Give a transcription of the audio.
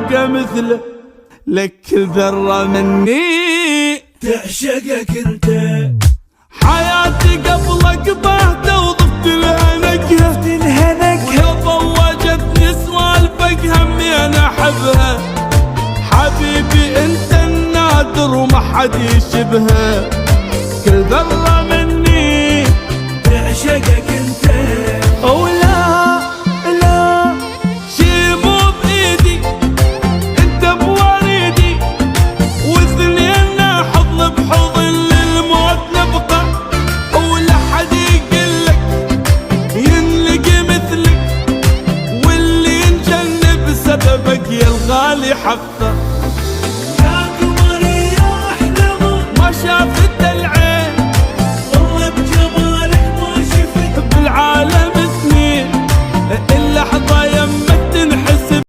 ابقى مثله، لك كل ذرة مني تعشقك انت. حياتي قبلك بهته وضفت لها نكهة، وتضوجتني سوالفك همي انا احبها. حبيبي انت النادر وما حد يشبهه، كل ذرة مني تعشقك انت. ولا لا شي مو بايدي، انت بوريدي، واثنين حضن بحضن للموت نبقى. ولا حد يقلك ينلقي مثلك، واللي ينجن بسببك يا الغالي حقه. يا قمري يا احلى ما شاف